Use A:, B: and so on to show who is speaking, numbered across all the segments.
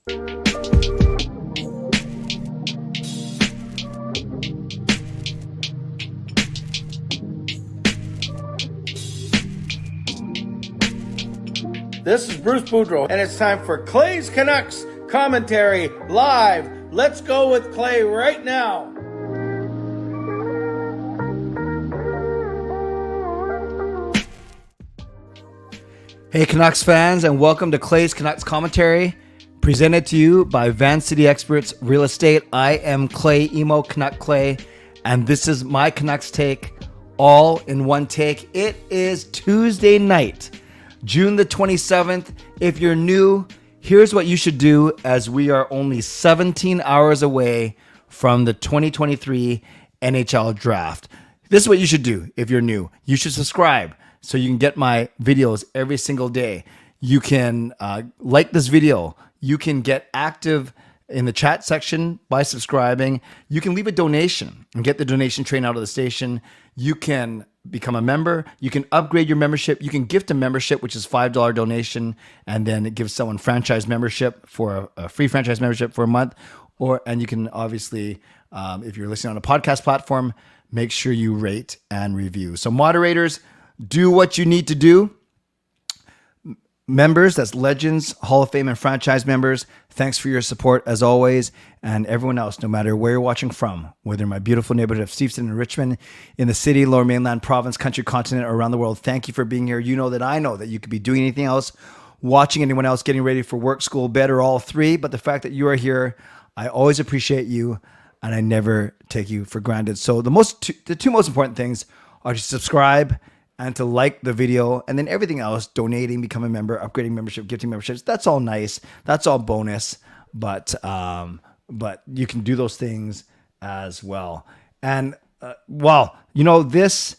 A: This is Bruce Boudreau, and it's time for Clay's Canucks commentary live. Let's go with Clay right now.
B: Hey Canucks fans, and welcome to Clay's Canucks commentary, presented to you by Van City Experts Real Estate. I am Clay, Emo Canuck Clay, and this is my Canucks take, all in one take. It is Tuesday night, June the 27th. If you're new, here's what you should do, as we are only 17 hours away from the 2023 NHL draft. This is what you should do if you're new. You should subscribe so you can get my videos every single day. You can like this video. You can get active in the chat section by subscribing. You can leave a donation and get the donation train out of the station. You can become a member. You can upgrade your membership. You can gift a membership, which is $5 donation, and then it gives someone franchise membership for a free franchise membership for a month. And you can obviously, if you're listening on a podcast platform, make sure you rate and review. So moderators, do what you need to do. Members, that's Legends, Hall of Fame, and franchise members, thanks for your support as always. And everyone else, no matter where you're watching from, whether in my beautiful neighborhood of Steveston and Richmond, in the city, Lower Mainland, province, country, continent, or around the world, thank you for being here. You know that I know that you could be doing anything else, watching anyone else, getting ready for work, school, bed, or all three. But the fact that you are here, I always appreciate you, and I never take you for granted. So the two most important things are to subscribe and to like the video, and then everything else, donating, becoming a member, upgrading membership, gifting memberships, that's all nice. That's all bonus, but you can do those things as well. And this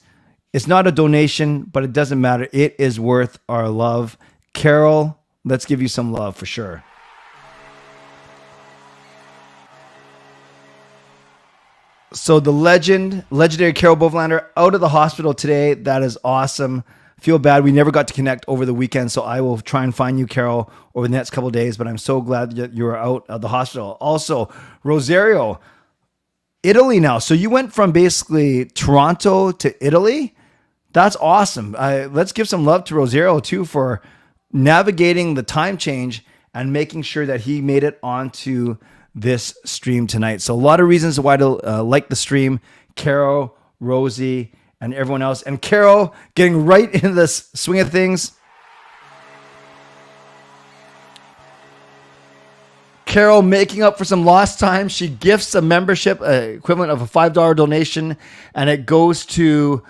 B: is not a donation, but it doesn't matter. It is worth our love. Carol, let's give you some love for sure. So the legendary Carol Bovenlander, out of the hospital today. That is awesome. Feel bad we never got to connect over the weekend, so I will try and find you, Carol, over the next couple of days, but I'm so glad that you are out of the hospital. Also, Rosario, Italy now. So you went from basically Toronto to Italy. That's awesome. Let's give some love to Rosario, too, for navigating the time change and making sure that he made it onto this stream tonight. So a lot of reasons why to like the stream. Carol, Rosie, and everyone else. And Carol getting right into the swing of things. Carol making up for some lost time. She gifts a membership equivalent of a $5 donation, and it goes to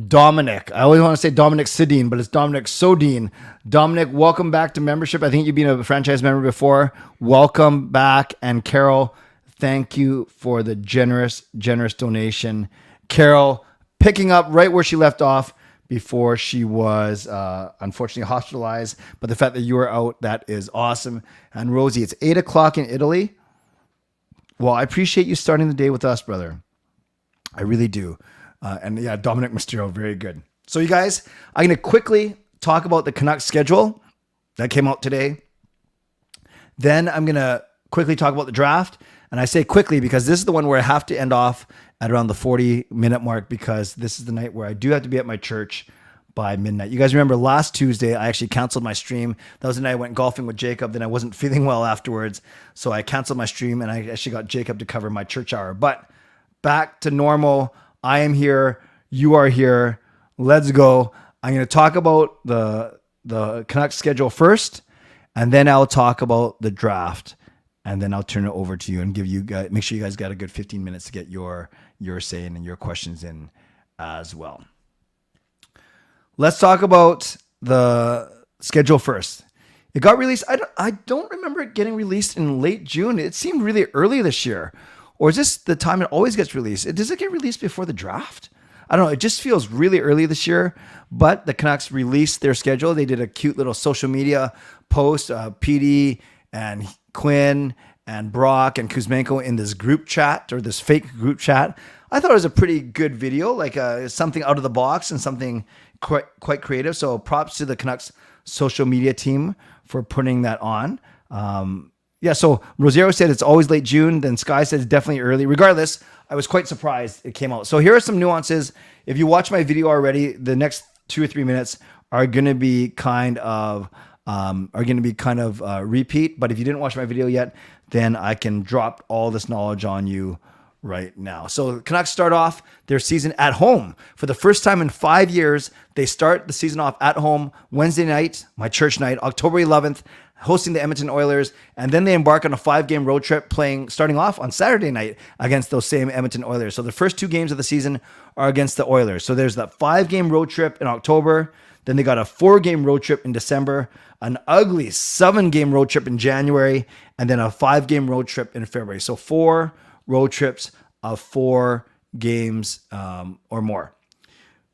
B: Dominic. I always want to say Dominic Sidine, but it's Dominic Sodine. Dominic, welcome back to membership. I think you've been a franchise member before. Welcome back. And Carol, thank you for the generous donation. Carol picking up right where she left off before she was unfortunately hospitalized. But the fact that you were out, that is awesome. And Rosie, it's 8 o'clock in Italy. Well, I appreciate you starting the day with us, brother. I really do. And yeah, Dominic Mysterio, very good. So you guys, I'm going to quickly talk about the Canucks schedule that came out today. Then I'm going to quickly talk about the draft. And I say quickly because this is the one where I have to end off at around the 40-minute mark, because this is the night where I do have to be at my church by midnight. You guys remember last Tuesday, I actually canceled my stream. That was the night I went golfing with Jacob. Then I wasn't feeling well afterwards. So I canceled my stream, and I actually got Jacob to cover my church hour. But back to normal. I am here. You are here. Let's go. I'm going to talk about the Canucks schedule first, and then I'll talk about the draft, and then I'll turn it over to you and give you guys, make sure you guys got a good 15 minutes to get your say in and your questions in as well. Let's talk about the schedule first. It got released. I don't remember it getting released in late June. It seemed really early this year. Or is this the time it always gets released? Does it get released before the draft? I don't know. It just feels really early this year. But the Canucks released their schedule. They did a cute little social media post. PD and Quinn and Brock and Kuzmenko in this group chat, or this fake group chat. I thought it was a pretty good video, like something out of the box and something quite creative. So props to the Canucks social media team for putting that on. Yeah, so Rosiero said it's always late June. Then Sky said it's definitely early. Regardless, I was quite surprised it came out. So here are some nuances. If you watch my video already, the next 2 or 3 minutes are going to be kind of repeat. But if you didn't watch my video yet, then I can drop all this knowledge on you right now. So the Canucks start off their season at home. For the first time in 5 years, they start the season off at home Wednesday night, my church night, October 11th, hosting the Edmonton Oilers, and then they embark on a 5-game road trip starting off on Saturday night against those same Edmonton Oilers. So the first 2 games of the season are against the Oilers. So there's that 5-game road trip in October. Then they got a 4-game road trip in December, an ugly 7-game road trip in January, and then a 5-game road trip in February. So 4 road trips of 4 games or more.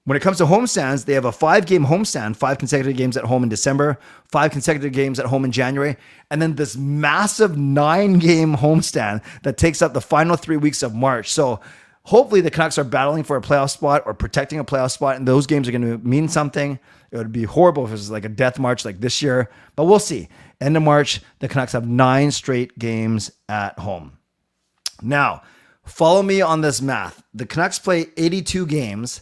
B: When it comes to homestands, they have a 5-game homestand, 5 consecutive games at home in December, 5 consecutive games at home in January, and then this massive 9-game homestand that takes up the final 3 weeks of March. So hopefully the Canucks are battling for a playoff spot or protecting a playoff spot, and those games are going to mean something. It would be horrible if it was like a death march like this year, but we'll see. End of March, the Canucks have 9 straight games at home. Now, follow me on this math. The Canucks play 82 games.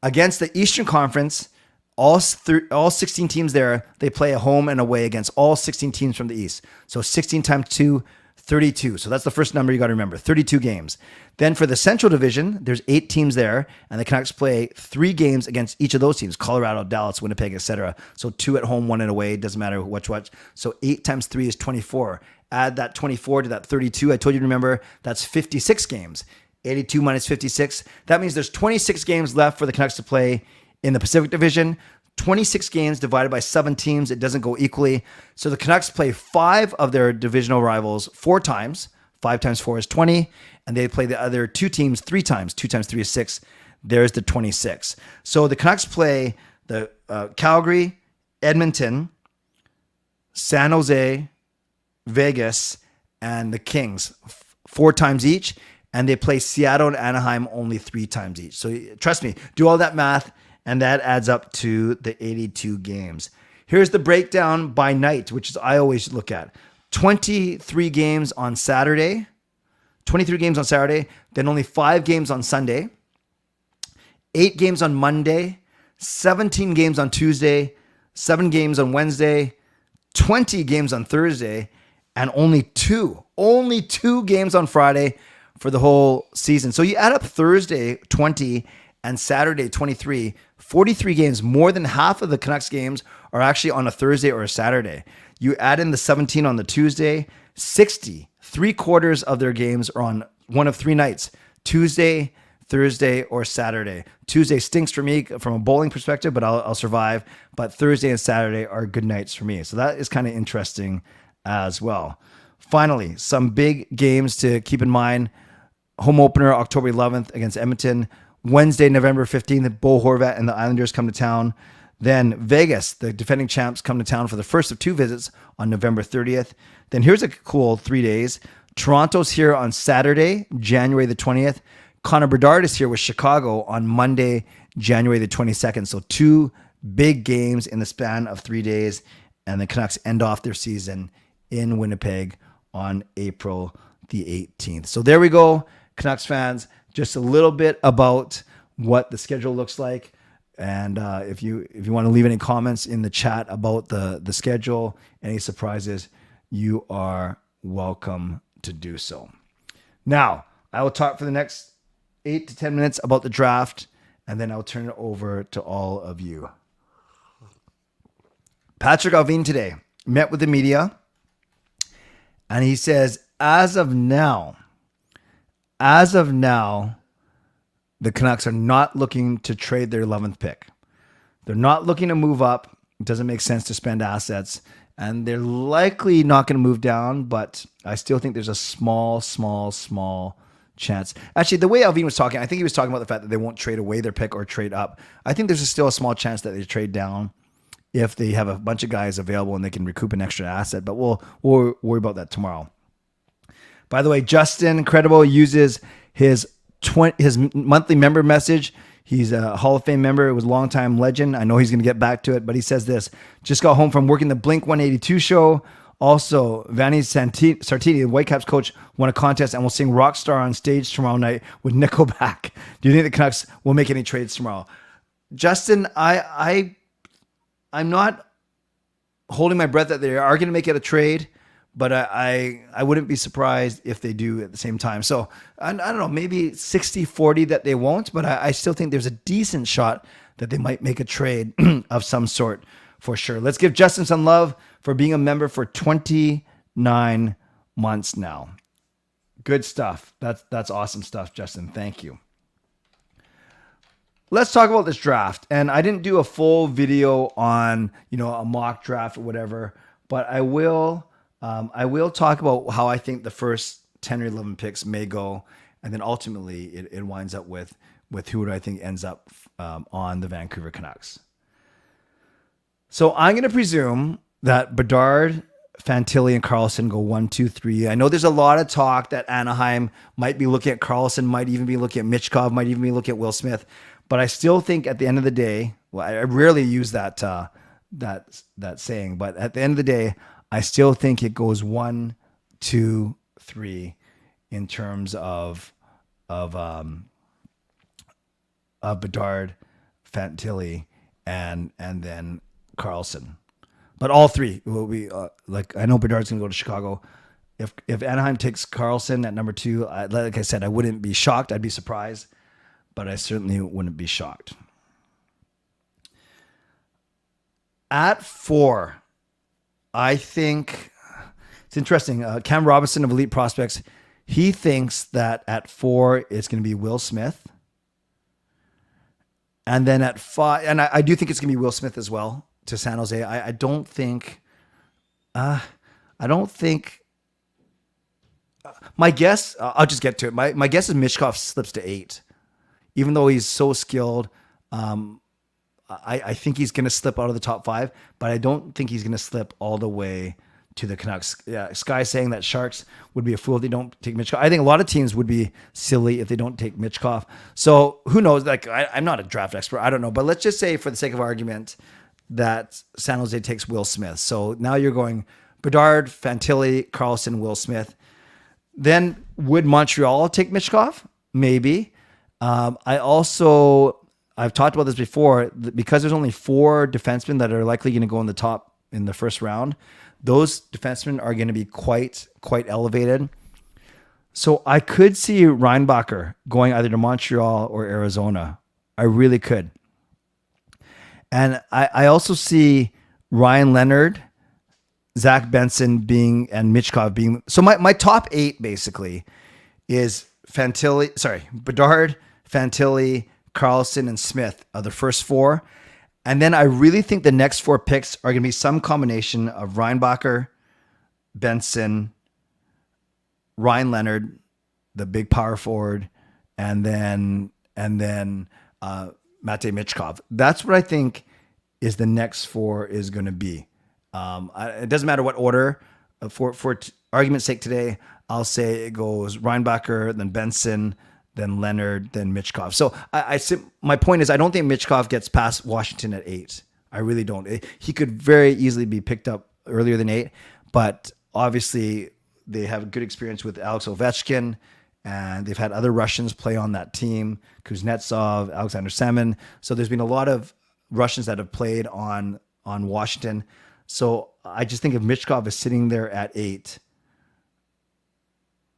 B: Against the Eastern Conference, all 16 teams there, they play a home and away against all 16 teams from the East. So 16 times 2, 32. So that's the first number you got to remember, 32 games. Then for the Central Division, there's 8 teams there, and the Canucks play 3 games against each of those teams, Colorado, Dallas, Winnipeg, etc. So 2 at home, 1 at away, doesn't matter which. So 8 times 3 is 24. Add that 24 to that 32. I told you to remember, that's 56 games. 82 minus 56. That means there's 26 games left for the Canucks to play in the Pacific Division. 26 games divided by 7 teams. It doesn't go equally. So the Canucks play 5 of their divisional rivals 4 times. 5 times 4 is 20. And they play the other 2 teams 3 times. 2 times 3 is 6. There's the 26. So the Canucks play the Calgary, Edmonton, San Jose, Vegas, and the Kings 4 times each. And they play Seattle and Anaheim only 3 times each. So trust me, do all that math, and that adds up to the 82 games. Here's the breakdown by night, which is I always look at. 23 games on Saturday, then only 5 games on Sunday, 8 games on Monday, 17 games on Tuesday, 7 games on Wednesday, 20 games on Thursday, and only two games on Friday for the whole season. So you add up Thursday 20 and Saturday 23, 43 games. More than half of the Canucks games are actually on a Thursday or a Saturday. You add in the 17 on the Tuesday, 60, 3/4 of their games are on one of 3 nights, Tuesday, Thursday, or Saturday. Tuesday stinks for me from a bowling perspective, but I'll survive. But Thursday and Saturday are good nights for me. So that is kind of interesting as well. Finally, some big games to keep in mind. Home opener, October 11th against Edmonton. Wednesday, November 15th, Bo Horvat and the Islanders come to town. Then Vegas, the defending champs, come to town for the first of 2 visits on November 30th. Then here's a cool 3 days. Toronto's here on Saturday, January the 20th. Connor Bedard is here with Chicago on Monday, January the 22nd. So 2 big games in the span of 3 days. And the Canucks end off their season in Winnipeg on April the 18th. So there we go. Canucks fans, just a little bit about what the schedule looks like. And if you want to leave any comments in the chat about the schedule, any surprises, you are welcome to do so. Now, I will talk for the next 8 to 10 minutes about the draft, and then I'll turn it over to all of you. Patrick Allvin today met with the media, and he says, as of now, the Canucks are not looking to trade their 11th pick. They're not looking to move up. It doesn't make sense to spend assets. And they're likely not going to move down, but I still think there's a small chance. Actually, the way Allvin was talking, I think he was talking about the fact that they won't trade away their pick or trade up. I think there's still a small chance that they trade down if they have a bunch of guys available and they can recoup an extra asset. But we'll worry about that tomorrow. By the way, Justin, incredible, uses his monthly member message. He's a Hall of Fame member. It was a longtime legend. I know he's going to get back to it, but he says this: just got home from working the Blink 182 show Also, Vanni Sartini, the Whitecaps coach, won a contest and will sing Rockstar on stage tomorrow night with Nickelback. Do you think the Canucks will make any trades tomorrow? Justin, I'm not holding my breath that they are going to make it a trade, but I wouldn't be surprised if they do at the same time. So I don't know, maybe 60-40 that they won't, but I still think there's a decent shot that they might make a trade of some sort for sure. Let's give Justin some love for being a member for 29 months now. Good stuff. That's awesome stuff, Justin. Thank you. Let's talk about this draft. And I didn't do a full video on, a mock draft or whatever, but I will talk about how I think the first 10 or 11 picks may go. And then ultimately it winds up with who I think ends up on the Vancouver Canucks. So I'm going to presume that Bedard, Fantilli, and Karlsson go 1, 2, 3. I know there's a lot of talk that Anaheim might be looking at Karlsson, might even be looking at Michkov, might even be looking at Will Smith. But I still think at the end of the day, well, I rarely use that saying, but at the end of the day, I still think it goes 1, 2, 3 in terms of Bedard, Fantilli, and then Karlsson. But all three will be I know Bedard's going to go to Chicago. If Anaheim takes Karlsson at number 2, like I said, I wouldn't be shocked. I'd be surprised, but I certainly wouldn't be shocked. At 4, I think it's interesting. Cam Robinson of Elite Prospects, he thinks that at 4 it's going to be Will Smith. And then at 5, and I do think it's going to be Will Smith as well to San Jose. I don't think my guess, I'll just get to it. My guess is Michkov slips to 8. Even though he's so skilled, I think he's going to slip out of the top 5, but I don't think he's going to slip all the way to the Canucks. Yeah, Sky saying that Sharks would be a fool if they don't take Michkov. I think a lot of teams would be silly if they don't take Michkov. So who knows? I'm not a draft expert. I don't know. But let's just say, for the sake of argument, that San Jose takes Will Smith. So now you're going Bedard, Fantilli, Karlsson, Will Smith. Then would Montreal take Michkov? Maybe. I've talked about this before, because there's only 4 defensemen that are likely going to go in the top in the first round. Those defensemen are going to be quite elevated. So I could see Reinbacher going either to Montreal or Arizona. I really could. And I also see Ryan Leonard, Zach Benson and Michkov being. So my top 8 basically is Bedard, Fantilli, Karlsson, and Smith are the first 4. And then I really think the next 4 picks are going to be some combination of Reinbacher, Benson, Ryan Leonard, the big power forward, and then Matej Michkov. That's what I think is the next 4 is going to be. It doesn't matter what order. For argument's sake today, I'll say it goes Reinbacher, then Benson, then Leonard, then Michkov. So my point is, I don't think Michkov gets past Washington at 8. I really don't. He could very easily be picked up earlier than 8, but obviously they have a good experience with Alex Ovechkin, and they've had other Russians play on that team, Kuznetsov, Alexander Semin. So there's been a lot of Russians that have played on Washington. So I just think if Michkov is sitting there at 8,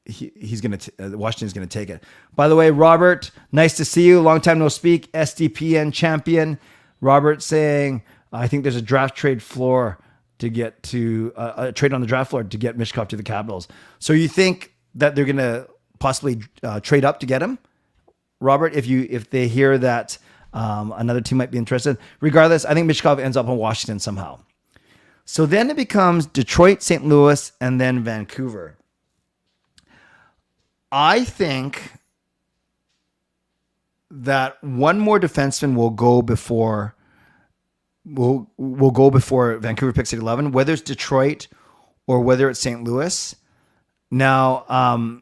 B: Washington's going to take it. By the way, Robert, nice to see you. Long time no speak. SDPN champion. Robert saying, I think there's a draft trade floor to get to a trade on the draft floor to get Michkov to the Capitals. So you think that they're going to possibly trade up to get him, Robert? If they hear that another team might be interested, regardless, I think Michkov ends up in Washington somehow. So then it becomes Detroit, St. Louis, and then Vancouver. I think that one more defenseman will go before Vancouver picks at 11, whether it's Detroit or whether it's St. Louis. Now,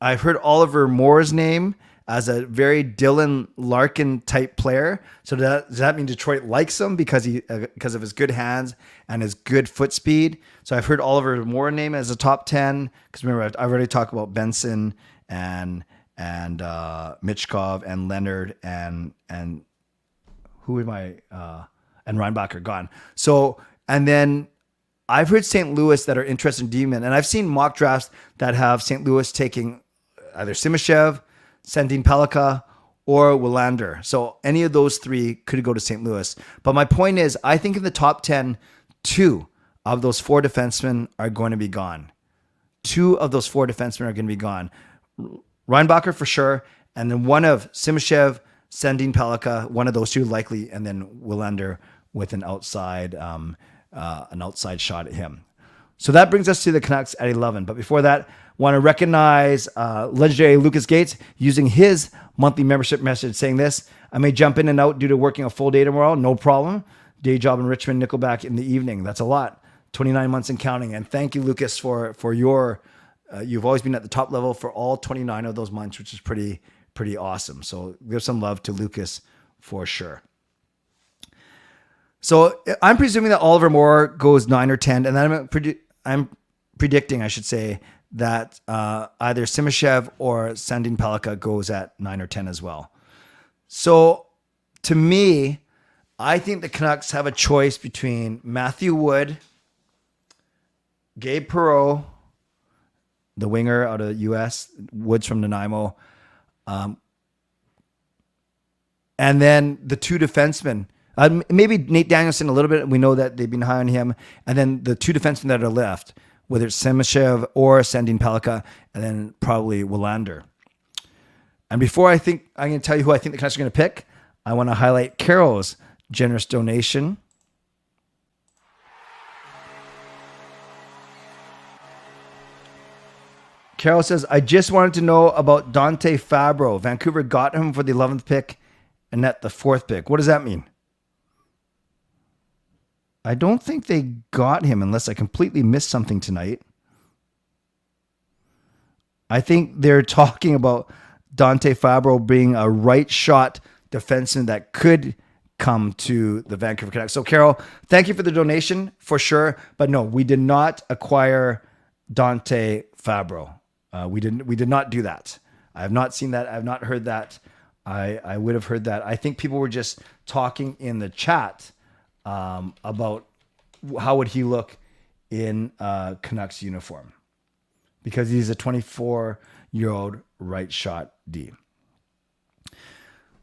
B: I've heard Oliver Moore's name as a very Dylan Larkin type player. So does that mean Detroit likes him because of his good hands and his good foot speed? So I've heard Oliver Moore name as a top 10 because remember I've already talked about Benson and Michkov and Leonard and who am I and Reinbacher gone. So and then I've heard St. Louis that are interested in D-men, and I've seen mock drafts that have St. Louis taking either Simashev, Sandin Pellikka, or Willander. So any of those three could go to St. Louis. But my point is, I think in the top 10, 2 of those 4 defensemen are going to be gone. 2 of those 4 defensemen are going to be gone. Reinbacher for sure, and then one of Simashev, Sandin Pellikka, one of those 2 likely, and then Willander with an outside shot at him. So that brings us to the Canucks at 11. But before that, want to recognize legendary Lucas Gates using his monthly membership message saying this: I may jump in and out due to working a full day tomorrow. No problem. Day job in Richmond, Nickelback in the evening. That's a lot. 29 months and counting. And thank you, Lucas, for your, you've always been at the top level for all 29 of those months, which is pretty awesome. So give some love to Lucas for sure. So I'm presuming that Oliver Moore goes 9 or 10, and then I'm predicting, I should say, that either Simashev or Sandin Pellikka goes at 9 or 10 as well. So to me, I think the Canucks have a choice between Matthew Wood, Gabe Perreault, the winger out of the U.S., Woods from Nanaimo, and then the 2 defensemen. Maybe Nate Danielson a little bit. We know that they've been high on him. And then the 2 defensemen that are left, whether it's Simashev or Sandin Pellikka, and then probably Willander. And before I'm going to tell you who I think the Canucks are going to pick, I want to highlight Carol's generous donation. Carol says, I just wanted to know about Dante Fabro. Vancouver got him for the 11th pick and at the 4th pick. What does that mean? I don't think they got him unless I completely missed something tonight. I think they're talking about Dante Fabro being a right shot defenseman that could come to the Vancouver Canucks. So Carol, thank you for the donation for sure. But no, we did not acquire Dante Fabro. We did not do that. I have not seen that. I have not heard that. I would have heard that. I think people were just talking in the chat about how would he look in a Canucks uniform, because he's a 24-year-old right shot D.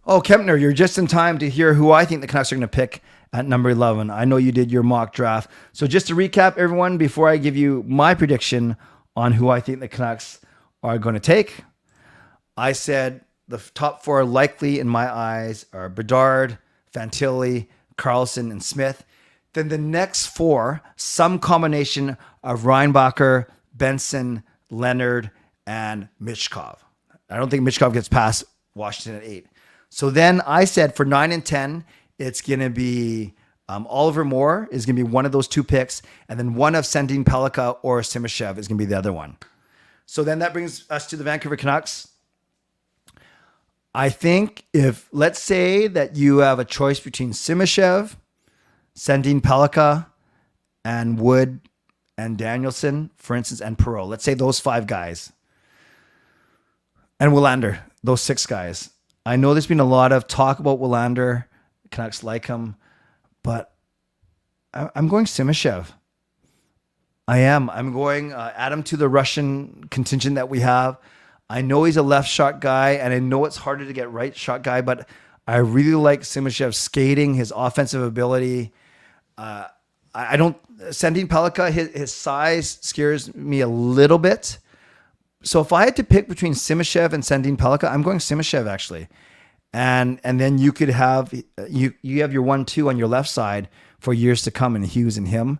B: Oh, Kempner, you're just in time to hear who I think the Canucks are going to pick at number 11. I know you did your mock draft. So just to recap, everyone, before I give you my prediction on who I think the Canucks are going to take, I said the top 4 likely in my eyes are Bedard, Fantilli, Carlson, and Smith. Then the next 4, some combination of Reinbacher, Benson, Leonard, and Michkov. I don't think Michkov gets past Washington at 8. So then I said for 9 and 10, it's going to be Oliver Moore is going to be one of those 2 picks, and then one of Sandin Pellikka or Simashev is going to be the other one. So then that brings us to the Vancouver Canucks. I think if, let's say that you have a choice between Simashev, Sandin Pellikka, and Wood, and Danielson, for instance, and Perreault. Let's say those 5 guys. And Willander, those 6 guys. I know there's been a lot of talk about Willander. Canucks like him. But I'm going Simashev. I am. I'm going add him to the Russian contingent that we have. I know he's a left shot guy, and I know it's harder to get right shot guy, but I really like Simashev's skating, his offensive ability. I don't, Sandin Pellikka, his size scares me a little bit. So if I had to pick between Simashev and Sandin Pellikka, I'm going Simashev actually. And then you could have, you have your 1-2 on your left side for years to come in Hughes and him.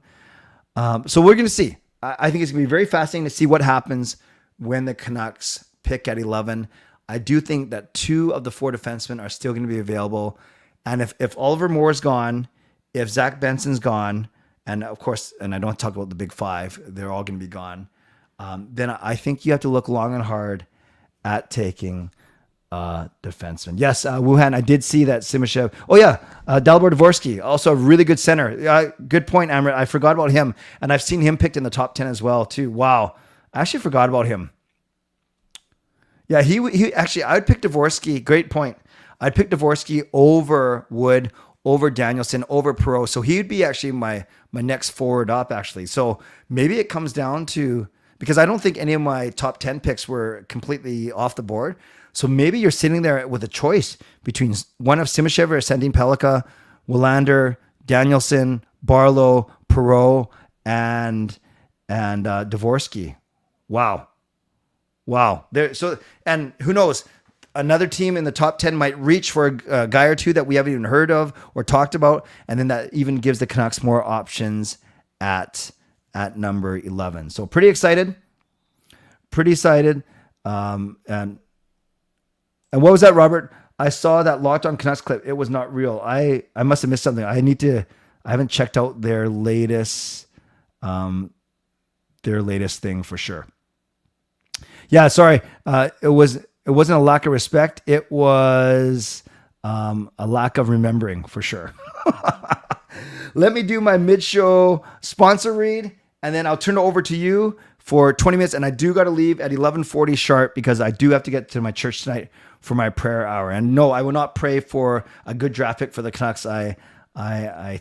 B: So we're going to see. I think it's going to be very fascinating to see what happens when the Canucks pick at 11. I do think that 2 of the 4 defensemen are still going to be available. And if Oliver Moore's gone, if Zach Benson's gone, and of course, and I don't talk about the big 5, they're all going to be gone. Then I think you have to look long and hard at taking defenseman. Yes, Wuhan, I did see that Simashev. Oh, yeah, Dalibor Dvorsky, also a really good center. Good point, Amrit. I forgot about him, and I've seen him picked in the top 10 as well, too. Wow. I actually forgot about him. Yeah, he actually, I would pick Dvorsky. Great point. I'd pick Dvorsky over Wood, over Danielson, over Perot. So he would be actually my next forward up, actually. So maybe it comes down to, because I don't think any of my top 10 picks were completely off the board. So maybe you're sitting there with a choice between one of Simashev or Sandin Pellikka, Willander, Danielson, Barlow, Perot, and Dvorsky. Wow. And who knows? Another team in the top 10 might reach for a guy or two that we haven't even heard of or talked about. And then that even gives the Canucks more options at number 11. So pretty excited. And what was that, Robert? I saw that Locked On Canucks clip. It was not real. I must have missed something. I haven't checked out their latest thing for sure. Yeah, sorry. It wasn't a lack of respect. It was a lack of remembering for sure. Let me do my mid-show sponsor read, and then I'll turn it over to you for 20 minutes. And I do got to leave at 11:40 sharp because I do have to get to my church tonight for my prayer hour. And no, I will not pray for a good draft pick for the Canucks. I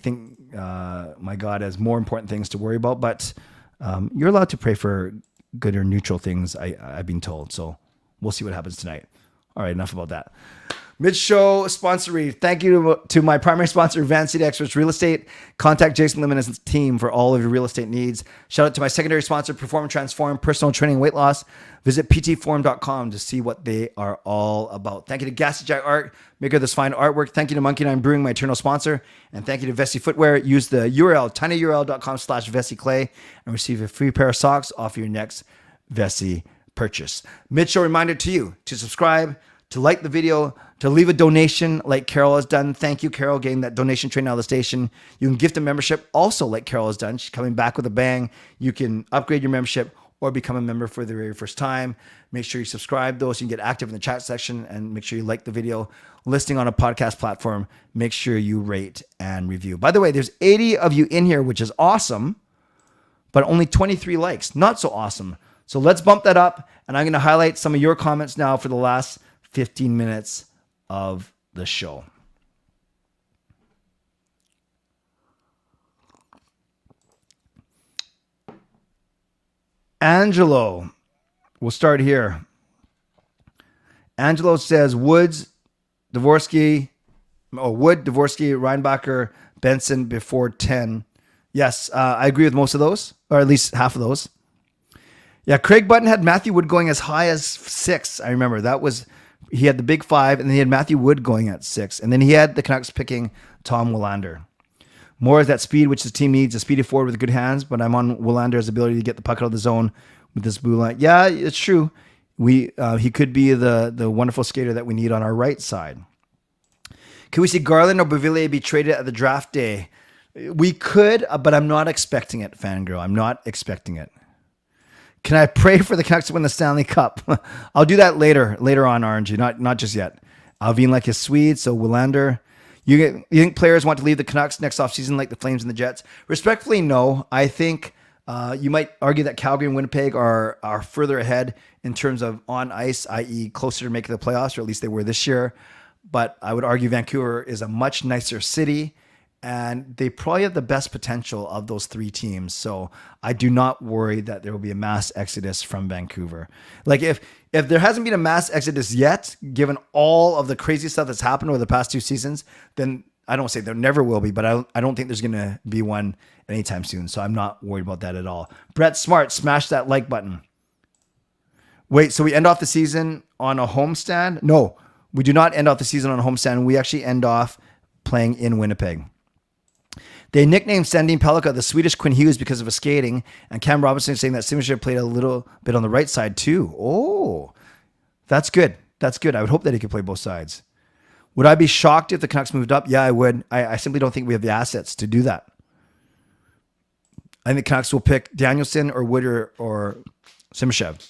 B: think my God has more important things to worry about. But you're allowed to pray for good or neutral things, I've been told. So we'll see what happens tonight. All right, enough about that. Mid-show sponsor read. Thank you to my primary sponsor, Van City Experts Real Estate. Contact Jason Lim and his team for all of your real estate needs. Shout out to my secondary sponsor, Perform and Transform, personal training, weight loss. Visit ptforum.com to see what they are all about. Thank you to Gassy Jack Art, maker of this fine artwork. Thank you to Monkey Nine Brewing, my eternal sponsor. And thank you to Vessi Footwear. Use the URL, tinyurl.com/VessiClay and receive a free pair of socks off your next Vessi purchase. Mid-show reminder to you to subscribe, to like the video, to leave a donation like Carol has done. Thank you, Carol, getting that donation train out of the station. You can gift a membership also like Carol has done. She's coming back with a bang. You can upgrade your membership or become a member for the very first time. Make sure you subscribe though so you can get active in the chat section, and make sure you like the video. Listening on a podcast platform, make sure you rate and review. By the way, there's 80 of you in here, which is awesome, but only 23 likes. Not so awesome. So let's bump that up, and I'm going to highlight some of your comments now for the last 15 minutes of the show. Angelo, we'll start here. Angelo says Wood, Dvorsky, Reinbacher, Benson before 10. Yes, I agree with most of those, or at least half of those. Yeah, Craig Button had Matthew Wood going as high as 6. I remember he had the big 5, and then he had Matthew Wood going at 6. And then he had the Canucks picking Tom Willander. More is that speed, which the team needs, a speedy forward with good hands, but I'm on Willander's ability to get the puck out of the zone with this blue line. Yeah, it's true. He could be the wonderful skater that we need on our right side. Can we see Garland or Beauvillier be traded at the draft day? We could, but I'm not expecting it, Fangirl. I'm not expecting it. Can I pray for the Canucks to win the Stanley Cup? I'll do that later on, RNG, not just yet. Alvin like his Swede, so Willander. You think players want to leave the Canucks next offseason like the Flames and the Jets? Respectfully, no. I think you might argue that Calgary and Winnipeg are further ahead in terms of on ice, i.e. closer to making the playoffs, or at least they were this year. But I would argue Vancouver is a much nicer city, and they probably have the best potential of those 3 teams. So I do not worry that there will be a mass exodus from Vancouver. Like if there hasn't been a mass exodus yet, given all of the crazy stuff that's happened over the past 2 seasons, then I don't say there never will be, but I don't think there's going to be one anytime soon. So I'm not worried about that at all. Brett Smart, smash that like button. Wait, so we end off the season on a homestand? No, we do not end off the season on a homestand. We actually end off playing in Winnipeg. They nicknamed Sandin Pellikka the Swedish Quinn Hughes because of his skating, and Cam Robinson is saying that Simashev played a little bit on the right side too. Oh, that's good. That's good. I would hope that he could play both sides. Would I be shocked if the Canucks moved up? Yeah, I would. I simply don't think we have the assets to do that. I think the Canucks will pick Danielson or Wood or Simashev.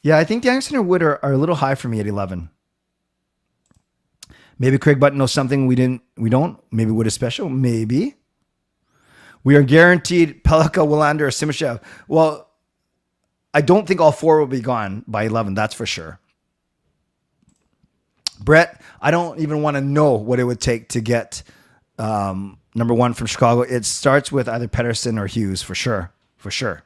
B: Yeah, I think Danielson or Wood are a little high for me at 11. Maybe Craig Button knows something we don't. Maybe Wood is special. Maybe. We are guaranteed Pelika, Willander, or Simashev. Well, I don't think all four will be gone by 11. That's for sure. Brett, I don't even want to know what it would take to get number one from Chicago. It starts with either Pettersson or Hughes for sure. For sure.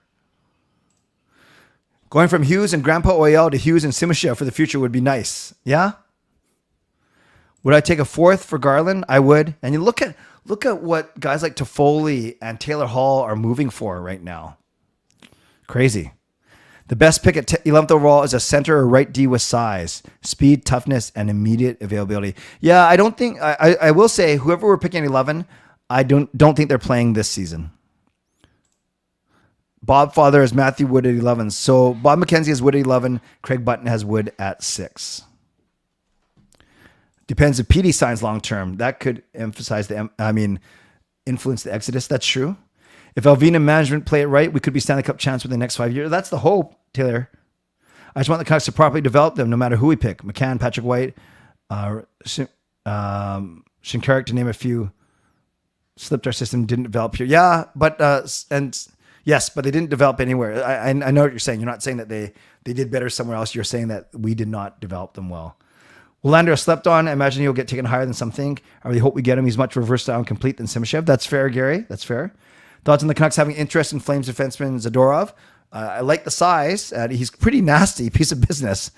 B: Going from Hughes and Grandpa Oyel to Hughes and Simashev for the future would be nice. Yeah? Would I take a fourth for Garland? I would. And you look at what guys like Toffoli and Taylor Hall are moving for right now. Crazy. The best pick at 11th overall is a center or right D with size, speed, toughness, and immediate availability. Yeah, I don't think I will say whoever we're picking at 11, I don't think they're playing this season. Bob Father has Matthew Wood at 11. So Bob McKenzie has Wood at 11. Craig Button has Wood at 6. Depends if PD signs long term. That could influence the exodus. That's true. If Alvina management play it right, we could be Stanley Cup champs within the next 5 years. That's the hope, Taylor. I just want the Canucks to properly develop them, no matter who we pick. McCann, Patrick White, Shinkarik, to name a few. Slipped our system, didn't develop here. Yeah, but yes, but they didn't develop anywhere. I know what you're saying. You're not saying that they did better somewhere else. You're saying that we did not develop them well. Willander slept on. I imagine he'll get taken higher than some think. I really hope we get him. He's much more versatile and complete than Simashev. That's fair, Gary. That's fair. Thoughts on the Canucks having interest in Flames defenseman Zadorov? I like the size. He's pretty nasty piece of business.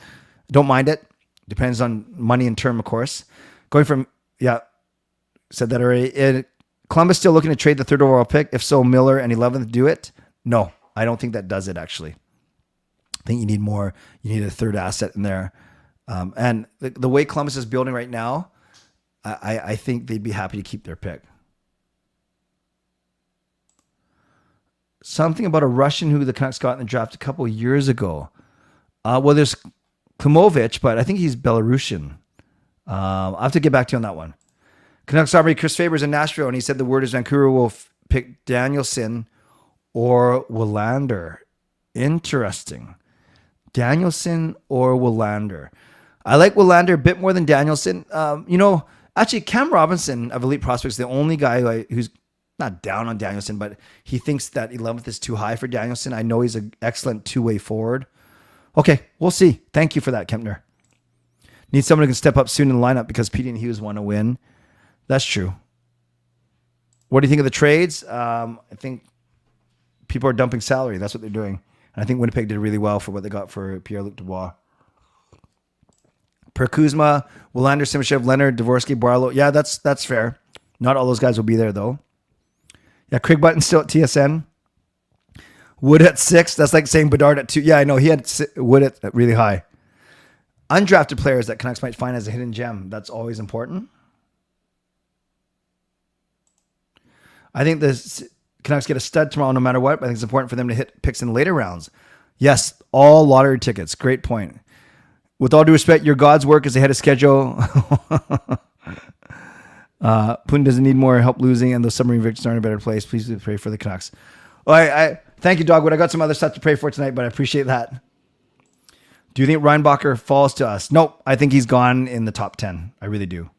B: Don't mind it. Depends on money and term, of course. Going from, said that already. Columbus still looking to trade the third overall pick? If so, Miller and 11th do it? No, I don't think that does it, actually. I think you need more. You need a third asset in there. And the way Columbus is building right now, I think they'd be happy to keep their pick. Something about a Russian who the Canucks got in the draft a couple of years ago. Well, there's Klimovich, but I think he's Belarusian. I'll have to get back to you on that one. Canucks Armory, Chris Faber's in Nashville, and he said the word is Vancouver will pick Danielson or Willander. Interesting. Danielson or Willander. I like Willander a bit more than Danielson. Actually, Cam Robinson of Elite Prospects, the only guy who's not down on Danielson, but he thinks that 11th is too high for Danielson. I know he's an excellent two-way forward. Okay, we'll see. Thank you for that, Kempner. Need someone who can step up soon in the lineup because Petey and Hughes want to win. That's true. What do you think of the trades? I think people are dumping salary. That's what they're doing. And I think Winnipeg did really well for what they got for Pierre-Luc Dubois. Per Kuzma, Willander, Simashev, Leonard, Dvorsky, Barlow. Yeah, that's fair. Not all those guys will be there, though. Yeah, Craig Button still at TSN. Wood at 6. That's like saying Bedard at 2. Yeah, I know. He had Wood at really high. Undrafted players that Canucks might find as a hidden gem. That's always important. I think the Canucks get a stud tomorrow no matter what. But I think it's important for them to hit picks in later rounds. Yes, all lottery tickets. Great point. With all due respect, your God's work is ahead of schedule. Putin doesn't need more help losing, and those submarine victories are in a better place. Please pray for the Canucks. Well, I thank you, Dogwood. I got some other stuff to pray for tonight, but I appreciate that. Do you think Reinbacher falls to us? Nope. I think he's gone in the top 10. I really do.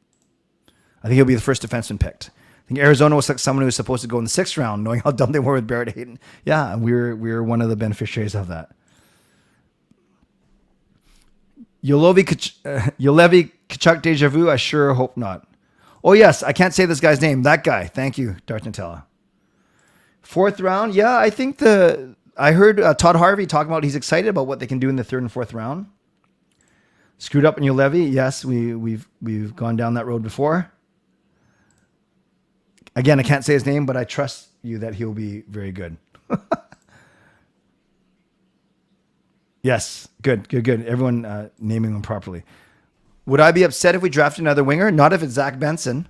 B: I think he'll be the first defenseman picked. I think Arizona was like someone who was supposed to go in the 6th round, knowing how dumb they were with Barrett Hayton. Yeah, we were one of the beneficiaries of that. Yolevi Kachuk deja vu? I sure hope not. Oh, yes. I can't say this guy's name. That guy. Thank you, Darth Nutella. 4th round. Yeah, I think I heard Todd Harvey talking about he's excited about what they can do in the 3rd and 4th round. Screwed up in Yolevi. Yes, we've gone down that road before. Again, I can't say his name, but I trust you that he'll be very good. Yes, good. Everyone naming them properly. Would I be upset if we drafted another winger? Not if it's Zach Benson.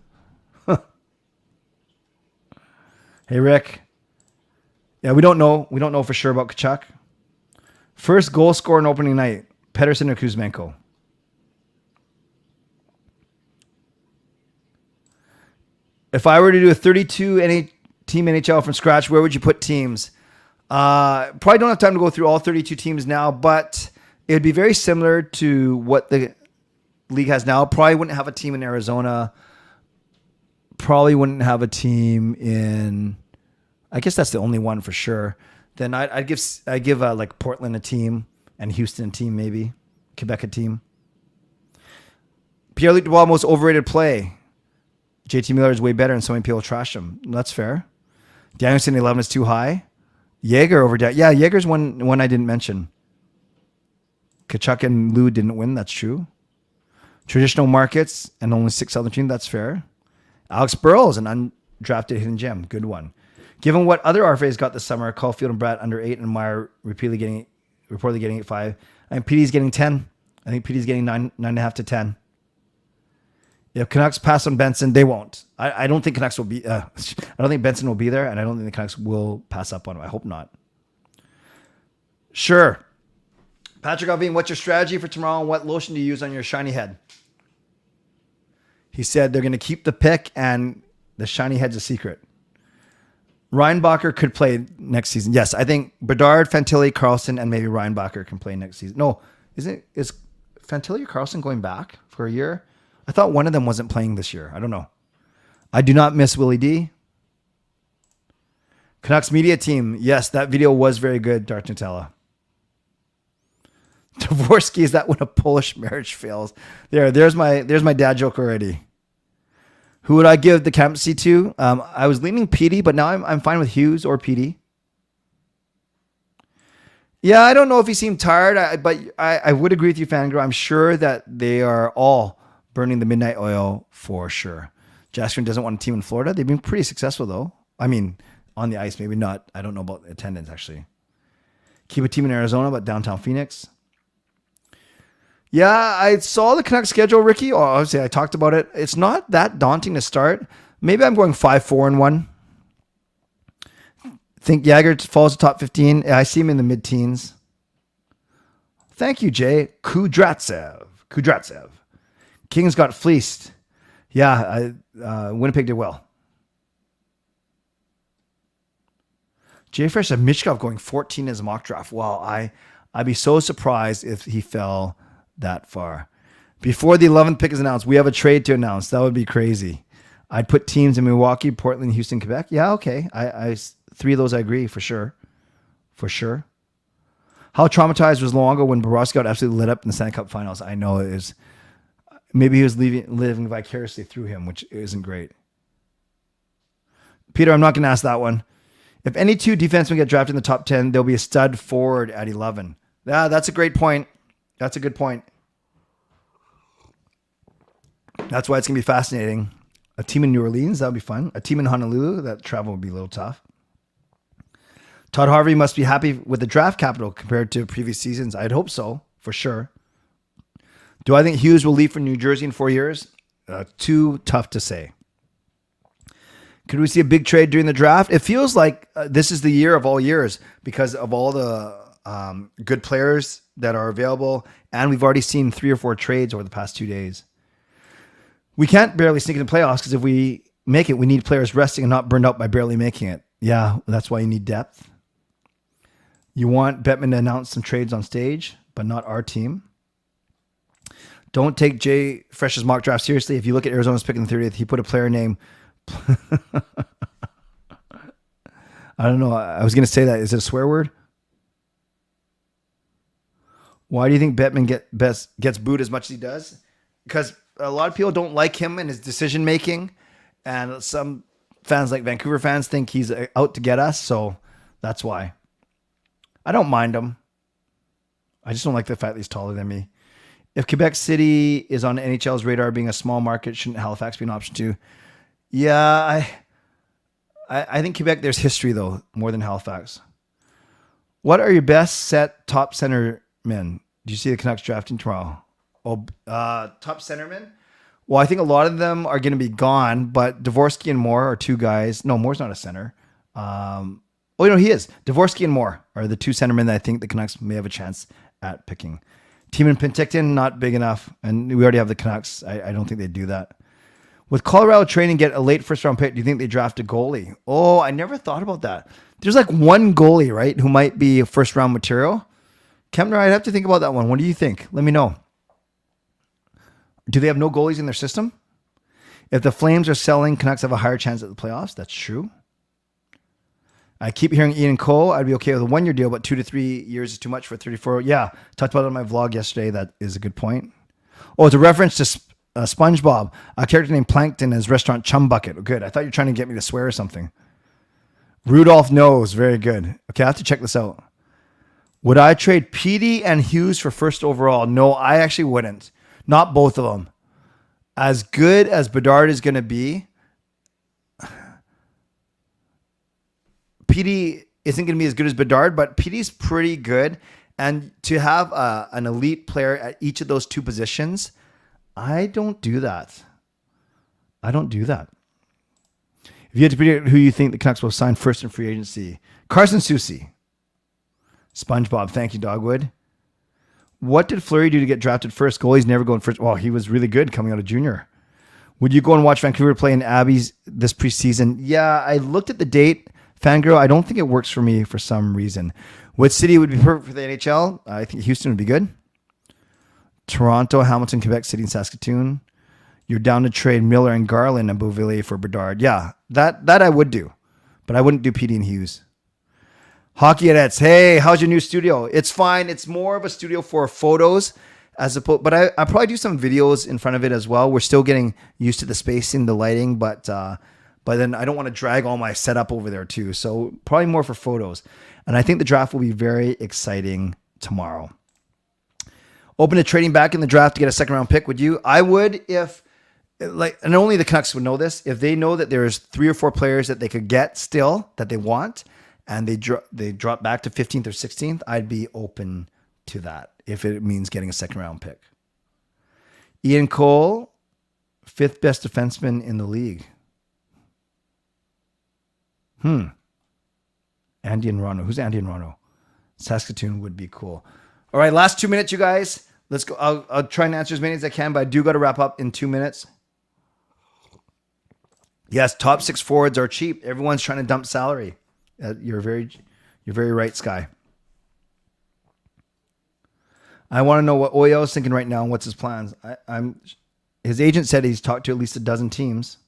B: Hey, Rick. Yeah, we don't know. We don't know for sure about Kachuk. First goal scorer on opening night, Pettersson or Kuzmenko? If I were to do a 32 team NHL from scratch, where would you put teams? Probably don't have time to go through all 32 teams now, but It would be very similar to what the league has now. Probably wouldn't have a team in Arizona. Probably wouldn't have a team in. I guess that's the only one for sure. Then I'd give like Portland a team and Houston a team, maybe Quebec a team. Pierre-Luc Dubois, most overrated play. JT Miller is way better, and so many people trash him. That's fair. Danielson 11 is too high. Jaeger over there. Yeah, Jaeger's one I didn't mention. Kachuk and Lou didn't win. That's true. Traditional markets and only 6 other teams. That's fair. Alex Burrow is an undrafted hidden gem. Good one. Given what other RFAs got this summer, Caulfield and Bratt under 8 and Meyer reportedly getting 8.5. I think PD's getting 10. I think PD's getting 9.5 to 10. If Canucks pass on Benson, they won't. I don't think Canucks will be. I don't think Benson will be there, and I don't think the Canucks will pass up on him. I hope not. Sure. Patrick Alvin, what's your strategy for tomorrow, and what lotion do you use on your shiny head? He said they're going to keep the pick, and the shiny head's a secret. Reinbacher could play next season. Yes, I think Bedard, Fantilli, Carlson, and maybe Reinbacher can play next season. No, is Fantilli or Carlson going back for a year? I thought one of them wasn't playing this year. I don't know. I do not miss Willie D. Canucks media team. Yes, that video was very good, Dark Nutella. Dvorsky, is that when a Polish marriage fails? There's my dad joke already. Who would I give the captaincy to? I was leaning Petey, but now I'm fine with Hughes or Petey. Yeah, I don't know if he seemed tired, but I would agree with you, Fangirl. I'm sure that they are all burning the midnight oil for sure. Jaskrin doesn't want a team in Florida. They've been pretty successful, though. I mean, on the ice, maybe not. I don't know about attendance, actually. Keep a team in Arizona, but downtown Phoenix. Yeah, I saw the Canucks schedule, Ricky. Oh, obviously, I talked about it. It's not that daunting to start. Maybe I'm going 5-4-1. Think Jagger falls to top 15. I see him in the mid-teens. Thank you, Jay. Kudratsev. Kings got fleeced. Yeah, Winnipeg did well. Jay Fresh said Michkov going 14 as a mock draft. Wow, I'd be so surprised if he fell that far. Before the 11th pick is announced, we have a trade to announce. That would be crazy. I'd put teams in Milwaukee, Portland, Houston, Quebec. Yeah, okay. I 3 of those I agree for sure. For sure. How traumatized was Luongo when Bobrovsky got absolutely lit up in the Stanley Cup Finals? I know it is. Maybe he was living vicariously through him, which isn't great. Peter, I'm not going to ask that one. If any 2 defensemen get drafted in the top 10, there'll be a stud forward at 11. Yeah, that's a great point. That's a good point. That's why it's going to be fascinating. A team in New Orleans, that would be fun. A team in Honolulu, that travel would be a little tough. Todd Harvey must be happy with the draft capital compared to previous seasons. I'd hope so, for sure. Do I think Hughes will leave for New Jersey in 4 years? Too tough to say. Could we see a big trade during the draft? It feels like this is the year of all years because of all the good players that are available, and we've already seen 3 or 4 trades over the past 2 days. We can't barely sneak into playoffs because if we make it, we need players resting and not burned out by barely making it. Yeah, that's why you need depth. You want Bettman to announce some trades on stage, but not our team. Don't take Jay Fresh's mock draft seriously. If you look at Arizona's pick in the 30th, he put a player name. I don't know. I was going to say that. Is it a swear word? Why do you think Bettman gets booed as much as he does? Because a lot of people don't like him and his decision making, and some fans, like Vancouver fans, think he's out to get us. So that's why. I don't mind him. I just don't like the fact that he's taller than me. If Quebec City is on NHL's radar being a small market, shouldn't Halifax be an option too? Yeah, I think Quebec, there's history though, more than Halifax. What are your best set top centermen? Do you see the Canucks drafting tomorrow? Oh, top centermen? Well, I think a lot of them are going to be gone, but Dvorsky and Moore are 2 guys. No, Moore's not a center. He is. Dvorsky and Moore are the 2 centermen that I think the Canucks may have a chance at picking. Team in Penticton, not big enough. And we already have the Canucks. I don't think they'd do that. With Colorado training, get a late first-round pick, do you think they draft a goalie? Oh, I never thought about that. There's like one goalie, right, who might be first-round material. Kemner, I'd have to think about that one. What do you think? Let me know. Do they have no goalies in their system? If the Flames are selling, Canucks have a higher chance at the playoffs. That's true. I keep hearing Ian Cole. I'd be okay with a 1-year deal, but 2 to 3 years is too much for 34. Yeah, talked about it on my vlog yesterday. That is a good point. Oh, it's a reference to SpongeBob. A character named Plankton as restaurant Chum Bucket. Oh, good. I thought you were trying to get me to swear or something. Rudolph knows. Very good. Okay, I have to check this out. Would I trade Petey and Hughes for first overall? No, I actually wouldn't. Not both of them. As good as Bedard is going to be, Petey isn't going to be as good as Bedard, but Petey's pretty good. And to have an elite player at each of those two positions, I don't do that. I don't do that. If you had to predict who you think the Canucks will sign first in free agency, Carson Soucy. SpongeBob, thank you, Dogwood. What did Fleury do to get drafted first? Goalies never go in first. Well, he was really good coming out of junior. Would you go and watch Vancouver play in Abby's this preseason? Yeah, I looked at the date. Fangirl, I don't think it works for me for some reason. What city would be perfect for the NHL? I think Houston would be good. Toronto, Hamilton, Quebec City, and Saskatoon. You're down to trade Miller and Garland and Beauvillier for Bedard. Yeah, that I would do. But I wouldn't do Petey and Hughes. Hockey Edits. Hey, how's your new studio? It's fine. It's more of a studio for photos as opposed, but I probably do some videos in front of it as well. We're still getting used to the spacing, the lighting, but then I don't want to drag all my setup over there too. So probably more for photos. And I think the draft will be very exciting tomorrow. Open to trading back in the draft to get a second round pick. Would you? I would if and only the Canucks would know this. If they know that there's 3 or 4 players that they could get still that they want, and they drop back to 15th or 16th, I'd be open to that if it means getting a second round pick. Ian Cole, 5th best defenseman in the league. Andy and Rono. Who's Andy and Rono? Saskatoon would be cool. All right, last 2 minutes, you guys. Let's go. I'll try and answer as many as I can, but I do got to wrap up in 2 minutes. Yes, top 6 forwards are cheap. Everyone's trying to dump salary. You're very right, Sky. I want to know what Oyo is thinking right now and what's his plans. His agent said he's talked to at least a dozen teams.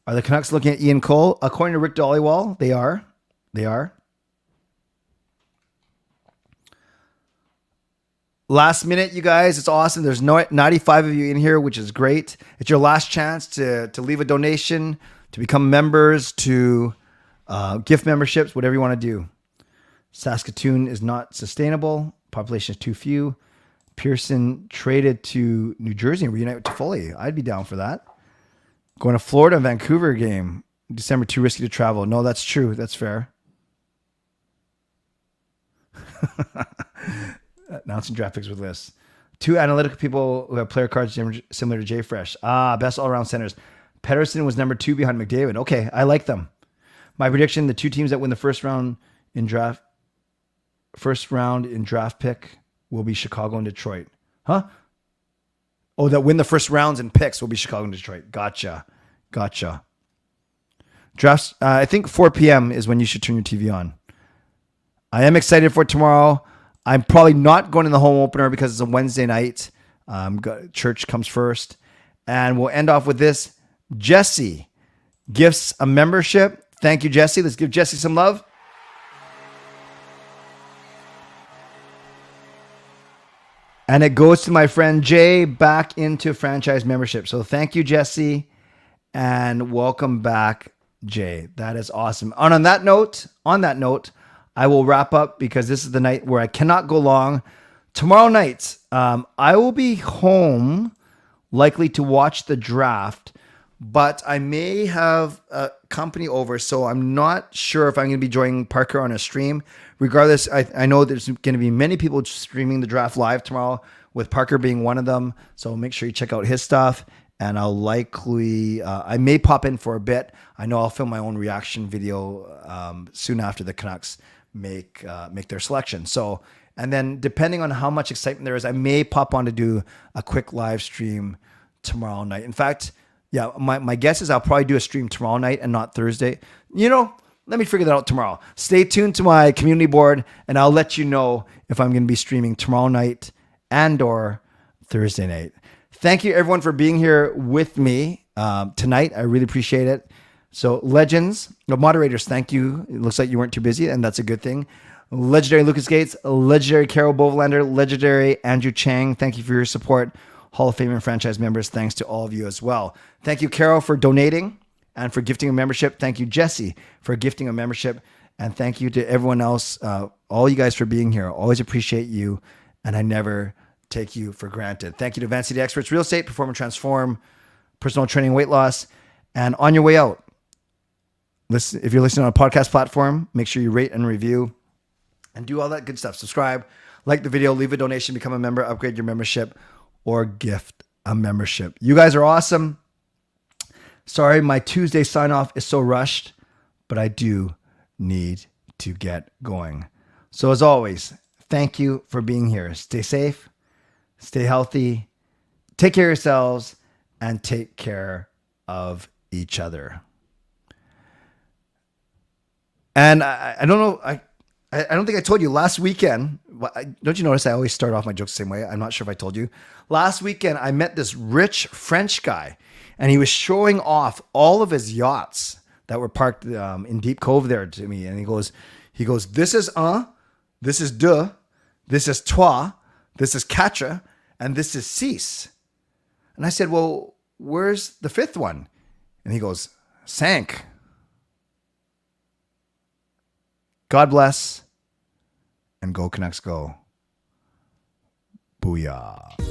B: Are the Canucks looking at Ian Cole? According to Rick Dollywall, they are. They are. Last minute, you guys. It's awesome. There's 95 of you in here, which is great. It's your last chance to leave a donation, to become members, to gift memberships, whatever you want to do. Saskatoon is not sustainable. Population is too few. Pearson traded to New Jersey and reunite with Toffoli. I'd be down for that. Going to Florida, Vancouver game. December, too risky to travel. No, that's true. That's fair. Announcing draft picks with lists. 2 analytical people who have player cards similar to JFresh. Best all-around centers. Pettersson was number 2 behind McDavid. Okay, I like them. My prediction, the 2 teams that win the first round in draft pick will be Chicago and Detroit. Huh? Oh, that win the first rounds in picks will be Chicago and Detroit. Gotcha. Drafts, I think 4 p.m. is when you should turn your TV on. I am excited for tomorrow. I'm probably not going to the home opener because it's a Wednesday night. Church comes first. And we'll end off with this. Jesse gifts a membership. Thank you, Jesse. Let's give Jesse some love. And it goes to my friend Jay back into franchise membership. So thank you, Jesse. And welcome back, Jay. That is awesome. And on that note, I will wrap up because this is the night where I cannot go long. Tomorrow night, I will be home likely to watch the draft, but I may have company over, so I'm not sure if I'm going to be joining Parker on a stream. Regardless, I know there's going to be many people streaming the draft live tomorrow, with Parker being one of them, so make sure you check out his stuff, and I'll likely, I may pop in for a bit. I know I'll film my own reaction video soon after the Canucks make their selection. So, and then depending on how much excitement there is, I may pop on to do a quick live stream tomorrow night. In fact, yeah, my guess is I'll probably do a stream tomorrow night and not Thursday. You know, Let me figure that out tomorrow. Stay tuned to my community board, and I'll let you know if I'm going to be streaming tomorrow night and or Thursday night. Thank you, everyone, for being here with me tonight. I really appreciate it. So, legends, moderators, thank you. It looks like you weren't too busy, and that's a good thing. Legendary Lucas Gates, legendary Carol Bovenlander, legendary Andrew Chang, thank you for your support. Hall of Fame and franchise members, thanks to all of you as well. Thank you, Carol, for donating and for gifting a membership. Thank you, Jesse, for gifting a membership. And thank you to everyone else, all you guys for being here. Always appreciate you, and I never take you for granted. Thank you to Advanced City Experts, Real Estate, Perform and Transform, Personal Training, Weight Loss. And on your way out, listen, if you're listening on a podcast platform, make sure you rate and review and do all that good stuff. Subscribe, like the video, leave a donation, become a member, upgrade your membership, or gift a membership. You guys are awesome. Sorry, my Tuesday sign off is so rushed, but I do need to get going. So as always, thank you for being here. Stay safe, stay healthy, take care of yourselves, and take care of each other. And I don't know, I don't think I told you last weekend. Don't you notice I always start off my jokes the same way? I'm not sure if I told you. Last weekend, I met this rich French guy, and he was showing off all of his yachts that were parked in Deep Cove there to me. And he goes, this is un, this is deux, this is trois, this is quatre, and this is six. And I said, well, where's the fifth one? And he goes, cinq. God bless, and go Canucks go. Booyah.